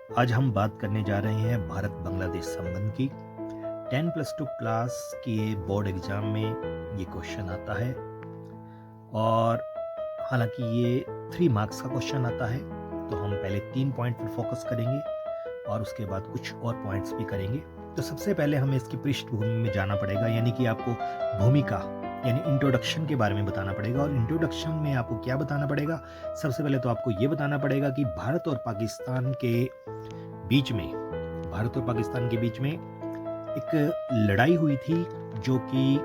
आज हम बात करने जा रहे हैं भारत बांग्लादेश संबंध की। 10+2 क्लास के बोर्ड एग्जाम में ये क्वेश्चन आता है और हालांकि ये 3 मार्क्स का क्वेश्चन आता है, तो हम पहले 3 पॉइंट पर फोकस करेंगे और उसके बाद कुछ और पॉइंट्स भी करेंगे। तो सबसे पहले हमें इसकी पृष्ठभूमि में जाना पड़ेगा, यानी कि आपको भूमिका यानी इंट्रोडक्शन के बारे में बताना पड़ेगा। और इंट्रोडक्शन में आपको क्या बताना पड़ेगा? सबसे पहले तो आपको ये बताना पड़ेगा कि भारत और पाकिस्तान के बीच में एक लड़ाई हुई थी जो कि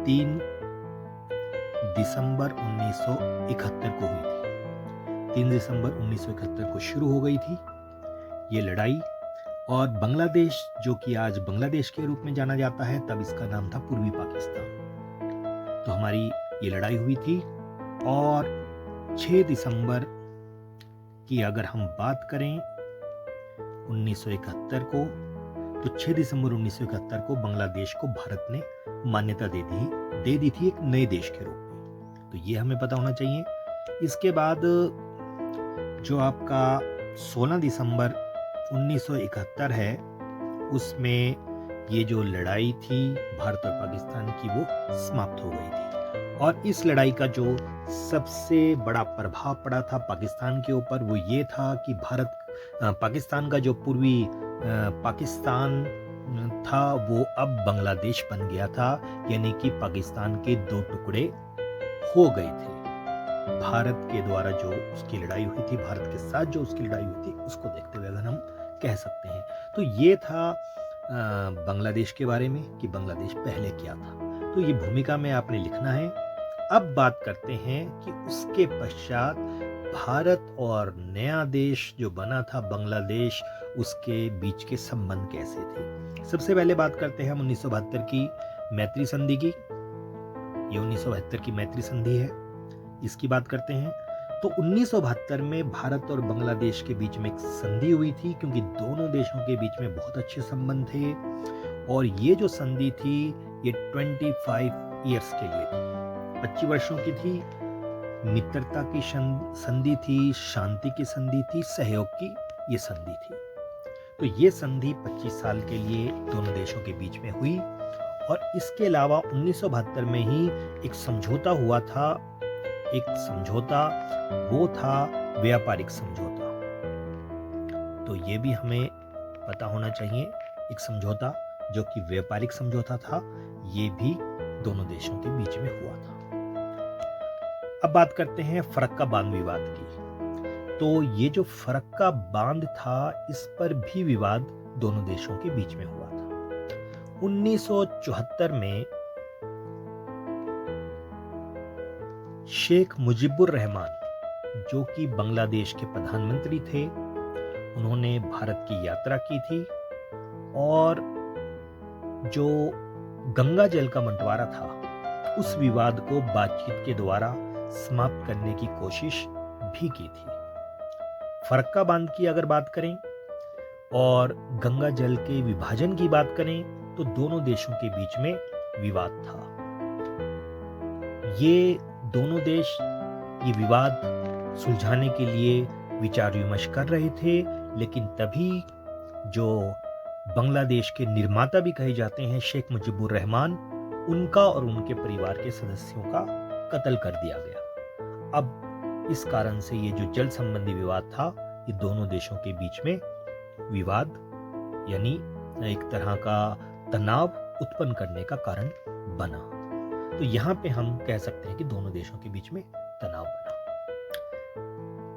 3 दिसंबर 1971 को हुई थी। 3 दिसंबर 1971 को शुरू हो गई थी ये लड़ाई। और बांग्लादेश, जो कि आज बांग्लादेश के रूप में जाना जाता है, तब इसका नाम था पूर्वी पाकिस्तान। तो हमारी ये लड़ाई हुई थी और 6 दिसंबर की अगर हम बात करें 1971 को, तो 6 दिसंबर 1971 को बांग्लादेश को भारत ने मान्यता दे दी थी एक नए देश के रूप में। तो ये हमें पता होना चाहिए। इसके बाद जो आपका 16 दिसंबर 1971 है, उसमें ये जो लड़ाई थी भारत और पाकिस्तान की, वो समाप्त हो गई थी। और इस लड़ाई का जो सबसे बड़ा प्रभाव पड़ा था पाकिस्तान के ऊपर, वो ये था कि पाकिस्तान का जो पूर्वी पाकिस्तान था वो अब बांग्लादेश बन गया था, यानी कि पाकिस्तान के 2 टुकड़े हो गए थे। भारत के द्वारा जो उसकी लड़ाई हुई थी, भारत के साथ जो उसकी लड़ाई हुई थी, उसको देखते हुए अगर हम कह सकते हैं। तो ये था बांग्लादेश के बारे में कि बांग्लादेश पहले क्या था। तो ये भूमिका में आपने लिखना है। अब बात करते हैं कि उसके पश्चात भारत और नया देश जो बना था बांग्लादेश, उसके बीच के संबंध कैसे थे। सबसे पहले बात करते हैं हम 1972 की मैत्री संधि की। ये 1972 की मैत्री संधि है, इसकी बात करते हैं। तो 1972 में भारत और बांग्लादेश के बीच में एक संधि हुई थी, क्योंकि दोनों देशों के बीच में बहुत अच्छे संबंध थे। और ये जो संधि थी ये 25 ईयर्स के लिए थी, 25 वर्षों की थी। मित्रता की संधि थी, शांति की संधि थी, सहयोग की ये संधि थी। तो ये संधि 25 साल के लिए दोनों देशों के बीच में हुई। और इसके अलावा 1972 में ही एक समझौता हुआ था। एक समझौता वो था व्यापारिक समझौता। तो ये भी हमें पता होना चाहिए। एक समझौता जो कि व्यापारिक समझौता था, ये भी दोनों देशों के बीच में हुआ था। अब बात करते हैं फरक्का बांध विवाद की। तो ये जो फरक्का बांध था, इस पर भी विवाद दोनों देशों के बीच में हुआ था। 1974 में शेख मुजीबुर रहमान, जो कि बांग्लादेश के प्रधानमंत्री थे, उन्होंने भारत की यात्रा की थी और जो गंगा जल का बंटवारा था, उस विवाद को बातचीत के द्वारा समाप्त करने की कोशिश भी की थी। फरक्का बांध की अगर बात करें और गंगा जल के विभाजन की बात करें, तो दोनों देशों के बीच में विवाद था। ये दोनों देश ये विवाद सुलझाने के लिए विचार विमर्श कर रहे थे, लेकिन तभी जो बांग्लादेश के निर्माता भी कहे जाते हैं शेख मुजीबुर रहमान, उनका और उनके परिवार के सदस्यों का कत्ल कर दिया गया। अब इस कारण से ये जो जल संबंधी विवाद था, ये दोनों देशों के बीच में विवाद यानी एक तरह का तनाव उत्पन्न करने का कारण बना। तो यहाँ पे हम कह सकते हैं कि दोनों देशों के बीच में तनाव बना।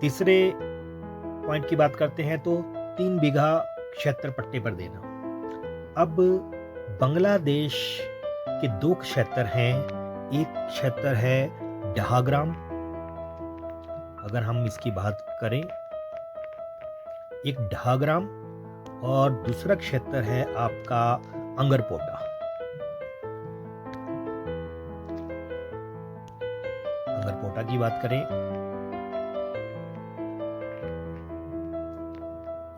तीसरे पॉइंट की बात करते हैं तो 3 बीघा क्षेत्र पट्टे पर देना। अब बांग्लादेश के 2 क्षेत्र हैं। एक क्षेत्र है डहाग्राम, अगर हम इसकी बात करें, एक डहाग्राम, और दूसरा क्षेत्र है आपका अंगरपोटा। अंगरपोटा की बात करें,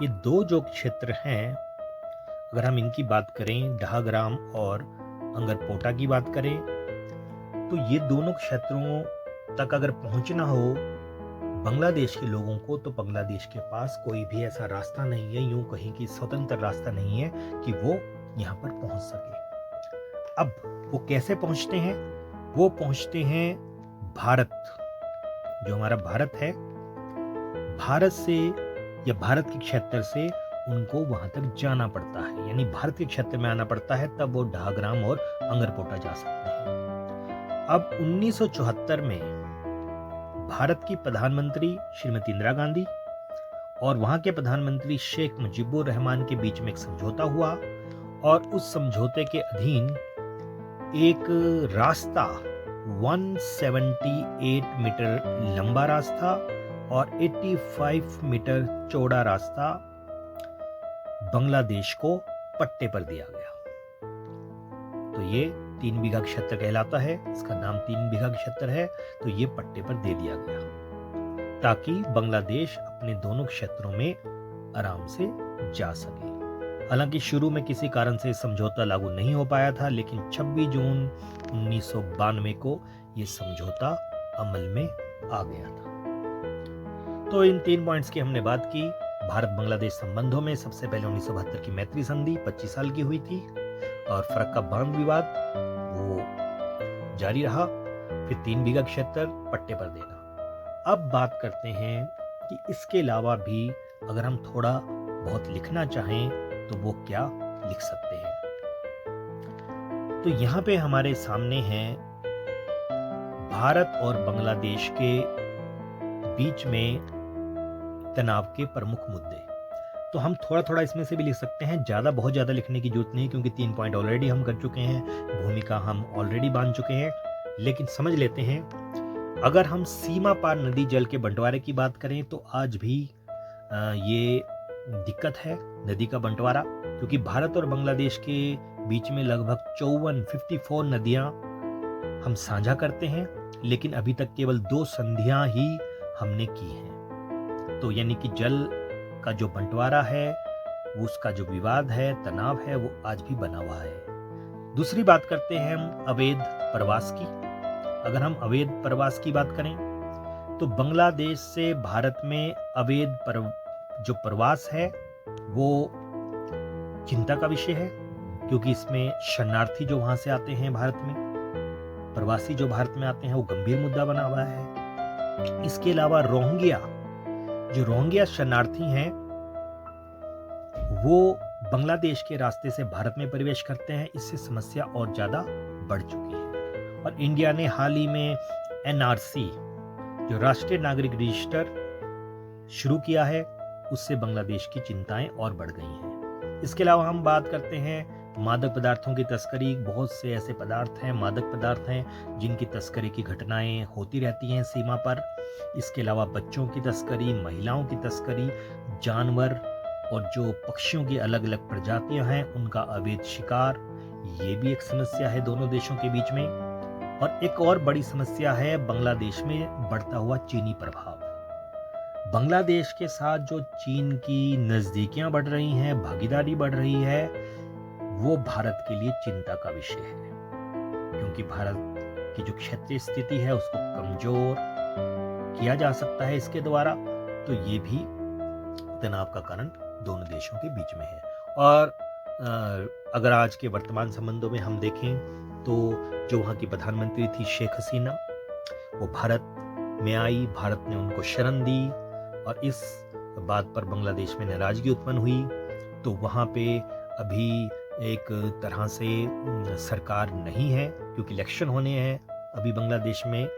ये 2 जो क्षेत्र हैं, अगर हम इनकी बात करें, डहाग्राम और अंगरपोटा की बात करें, तो ये दोनों क्षेत्रों तक अगर पहुंचना हो बांग्लादेश के लोगों को तो बांग्लादेश के पास कोई भी ऐसा रास्ता नहीं है, यूं कहीं कि स्वतंत्र रास्ता नहीं है कि वो यहाँ पर पहुंच सके। अब वो कैसे पहुंचते हैं? वो पहुंचते हैं भारत, जो हमारा भारत है, भारत से या भारत के क्षेत्र से उनको वहां तक जाना पड़ता है, यानी भारत के क्षेत्र में आना पड़ता है, तब वो ढाग्राम और अंगरपोटा जा सकते हैं। अब 1974 में भारत की प्रधानमंत्री श्रीमती इंदिरा गांधी और वहां के प्रधानमंत्री शेख मुजीबुर रहमान के बीच में एक समझौता हुआ, और उस समझौते के अधीन एक रास्ता 178 मीटर लंबा रास्ता और 85 मीटर चौड़ा रास्ता बांग्लादेश को पट्टे पर दिया गया। तो ये 3 बीघा क्षेत्र कहलाता है, इसका नाम 3 बीघा क्षेत्र है। तो ये पट्टे पर दे दिया गया ताकि बांग्लादेश अपने दोनों क्षेत्रों में आराम से जा सके। हालांकि शुरू में किसी कारण से समझौता लागू नहीं हो पाया था, लेकिन 26 जून 1992 को ये समझौता अमल में आ गया था। तो इन 3 पॉइंट्स की हमने बात की। भारत बांग्लादेश संबंधों में सबसे पहले 1972 की मैत्री संधि 25 साल की हुई थी, और फरक्का बांध विवाद वो जारी रहा, फिर 3 बीघा क्षेत्र पट्टे पर देना। अब बात करते हैं कि इसके अलावा भी अगर हम थोड़ा बहुत लिखना चाहें तो वो क्या लिख सकते हैं। तो यहाँ पे हमारे सामने है भारत और बांग्लादेश के बीच में तनाव के प्रमुख मुद्दे। तो हम थोड़ा थोड़ा इसमें से भी लिख सकते हैं, बहुत ज्यादा लिखने की जरूरत नहीं, क्योंकि 3 पॉइंट ऑलरेडी हम कर चुके हैं, भूमिका हम ऑलरेडी बांध चुके हैं। लेकिन समझ लेते हैं, अगर हम सीमा पार नदी जल के बंटवारे की बात करें तो आज भी ये दिक्कत है नदी का बंटवारा, क्योंकि भारत और बांग्लादेश के बीच में लगभग 54 नदियां हम साझा करते हैं, लेकिन अभी तक केवल 2 संधियां ही हमने की हैं। तो यानी कि जल का जो बंटवारा है, उसका जो विवाद है, तनाव है, वो आज भी बना हुआ है। दूसरी बात करते हैं हम अवैध प्रवास की। अगर हम अवैध प्रवास की बात करें तो बांग्लादेश से भारत में अवैध जो प्रवास है वो चिंता का विषय है, क्योंकि इसमें शरणार्थी जो वहां से आते हैं भारत में, प्रवासी जो भारत में आते हैं, वो गंभीर मुद्दा बना हुआ है। इसके अलावा रोहिंग्या शरणार्थी हैं, वो बांग्लादेश के रास्ते से भारत में प्रवेश करते हैं। इससे समस्या और ज्यादा बढ़ चुकी है, और इंडिया ने हाल ही में NRC जो राष्ट्रीय नागरिक रजिस्टर शुरू किया है, उससे बांग्लादेश की चिंताएं और बढ़ गई हैं। इसके अलावा हम बात करते हैं मादक पदार्थों की तस्करी। बहुत से ऐसे पदार्थ हैं, मादक पदार्थ हैं, जिनकी तस्करी की घटनाएं होती रहती हैं सीमा पर। इसके अलावा बच्चों की तस्करी, महिलाओं की तस्करी, जानवर और जो पक्षियों की अलग अलग प्रजातियां हैं उनका अवैध शिकार, ये भी एक समस्या है दोनों देशों के बीच में। और एक और बड़ी समस्या है बांग्लादेश में बढ़ता हुआ चीनी प्रभाव। बांग्लादेश के साथ जो चीन की नजदीकियां बढ़ रही हैं, भागीदारी बढ़ रही है, वो भारत के लिए चिंता का विषय है, क्योंकि भारत की जो क्षेत्रीय स्थिति है उसको कमजोर किया जा सकता है इसके द्वारा। तो ये भी तनाव का कारण दोनों देशों के बीच में है। और अगर आज के वर्तमान संबंधों में हम देखें तो जो वहाँ की प्रधानमंत्री थी शेख हसीना, वो भारत में आई, भारत ने उनको शरण दी, और इस बात पर बांग्लादेश में नाराजगी उत्पन्न हुई। तो वहाँ पे अभी एक तरह से सरकार नहीं है, क्योंकि इलेक्शन होने हैं अभी बांग्लादेश में,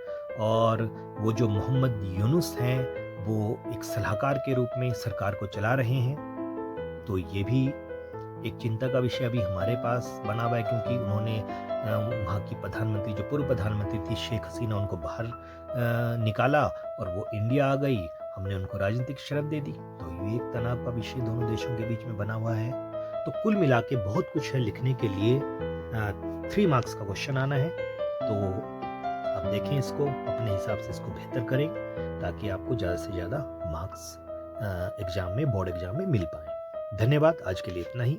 और वो जो मोहम्मद यूनुस हैं वो एक सलाहकार के रूप में सरकार को चला रहे हैं। तो ये भी एक चिंता का विषय अभी हमारे पास बना हुआ है, क्योंकि उन्होंने वहाँ की प्रधानमंत्री, जो पूर्व प्रधानमंत्री थी शेख हसीना, उनको बाहर निकाला और वो इंडिया आ गई, हमने उनको राजनीतिक शरण दे दी। तो ये एक तनाव का विषय दोनों देशों के बीच में बना हुआ है। तो कुल मिला के बहुत कुछ है लिखने के लिए। 3 मार्क्स का क्वेश्चन आना है, तो आप देखें इसको, अपने हिसाब से इसको बेहतर करें, ताकि आपको ज़्यादा से ज़्यादा मार्क्स एग्जाम में, बोर्ड एग्जाम में मिल पाए। धन्यवाद, आज के लिए इतना ही।